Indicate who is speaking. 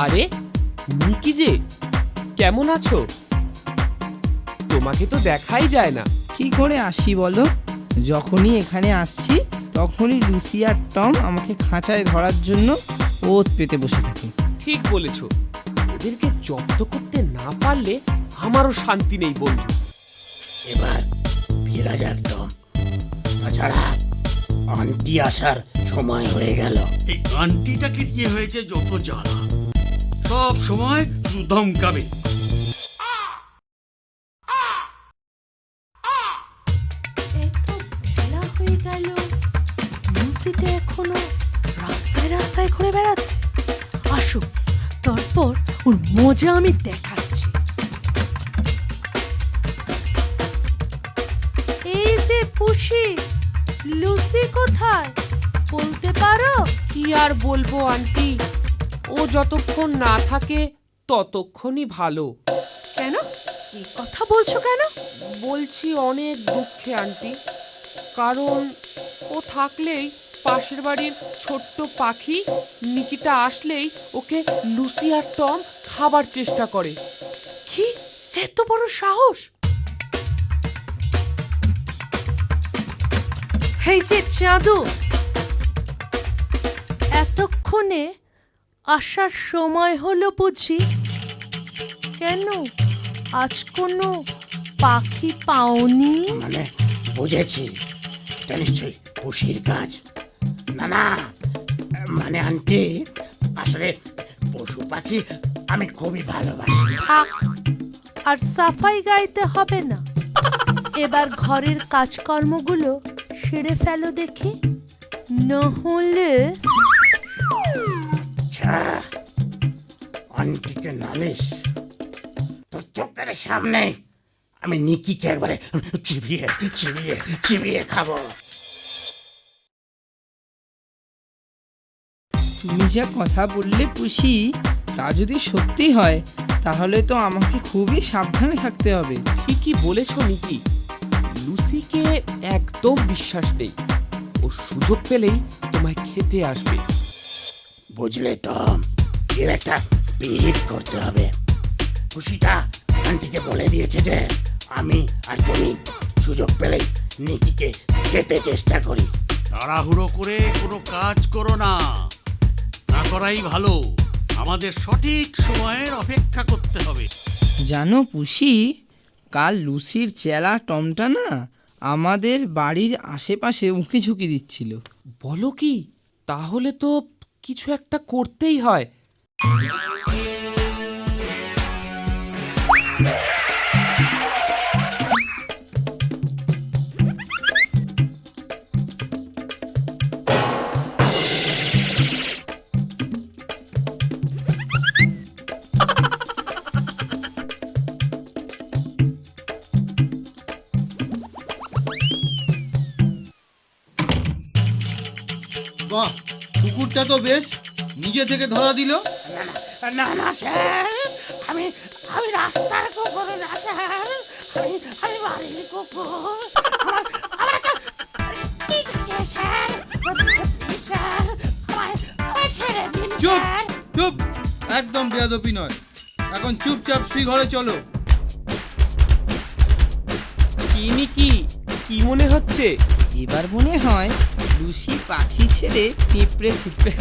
Speaker 1: আরে নিকি যে, কেমন আছো? তোমাকে তো দেখাই যায় না।
Speaker 2: কি করে আসি বলো? যখনই এখানে আসছি তখনই লুসি আর টম আমাকে খাঁচায় ধরার জন্য ওত পেতে বসে থাকে।
Speaker 1: ঠিক বলেছ, ওদেরকে জব্দ করতে না পারলে আমারও শান্তি নেই বন্ধু।
Speaker 3: এবার ফেরা যাক টম, তাছাড়া আন্টি আসার সময় হয়ে গেল।
Speaker 4: এই আন্টিটাকে দিয়ে হয়েছে যত জ্বালা, সব সময় ধমকাবে।
Speaker 5: খেলা হয়ে গেল, লুসিটা এখনো রাস্তায় রাস্তায় ঘুরে বেড়াচ্ছে। আসো, তারপর ওর মজা আমি দেখাচ্ছি। এই যে পুষি, লুসি কোথায় বলতে পারো?
Speaker 1: কি আর বলবো আন্টি, ও যতক্ষণ না থাকে ততক্ষণই ভালো।
Speaker 5: কেন এই কথা বলছো কেন?
Speaker 1: বলছি অনেক দুঃখে আন্টি, কারণ ও থাকলেই পাশের বাড়ির ছোট্ট পাখি নিকিটা আসলেই ওকে লুসি আর টম খাবার চেষ্টা করে।
Speaker 5: কি এত বড় সাহস! এই যে চাঁদু, এতক্ষণে আসার সময় হলো বুঝি? কেন আজ কোনো পাখি পাওনি?
Speaker 3: মানে বুঝেছি, এটা নিশ্চয়ই পুষির কাজ। না না, মানে আন্টি, আসলে পশু পাখি আমি খুবই ভালোবাসি।
Speaker 5: থাক, আর সাফাই গাইতে হবে না। এবার ঘরের কাজকর্মগুলো সেরে ফেলো দেখি, না হলে।
Speaker 3: আন্টিকে নালিশ? তোর চোখের সামনে আমি নিকিকে একবারে চিবিয়ে চিবিয়ে চিবিয়ে খাবো।
Speaker 2: তুমি যা কথা বললে পুষি, তা যদি সত্যি হয় তাহলে তো আমাকে খুবই সাবধানে থাকতে হবে।
Speaker 1: ঠিকই বলেছ নিকি, লুসিকে একদম বিশ্বাস নেই। ও সুযোগ পেলেই তোমায় খেতে আসবে।
Speaker 3: বুঝলে টম, এর একটা বিহিত করতে হবে। খুশিটা আন্টিকে বলে দিয়েছে যে আমি আর তুমি সুযোগ পেলেই নিকিকে খেতে চেষ্টা করি।
Speaker 4: তাড়াহুড়ো করে কোনো কাজ করো না, না করাই ভালো। আমাদের সঠিক সময়ের অপেক্ষা করতে হবে।
Speaker 2: জানো পুষি, কাল লুসির চেলা টমটা না আমাদের বাড়ির আশেপাশে উঁকি ঝুঁকি দিচ্ছিল।
Speaker 1: বলো কি? তাহলে তো কিছু একটা করতেই হয়।
Speaker 6: বাহ, কুকুরটা তো বেশ নিজে থেকে ধরা দিল।
Speaker 3: না না স্যার, আমি আমি রাস্তার কুকুর না স্যার, আমি আমি বাড়ির কুকুর। আমার ঠিক আছে স্যার, স্যার আমায় ছেড়ে দিন
Speaker 6: চুপ
Speaker 3: স্যার।
Speaker 6: চুপ, একদম বেয়াদবি নয়। এখন চুপচাপ শ্রী ঘরে চলো।
Speaker 1: কি নিকি, কি মনে হচ্ছে?
Speaker 2: এবার মনে হয় লুসি পাখি ছেড়ে পিঁপড়ে খুঁজবে।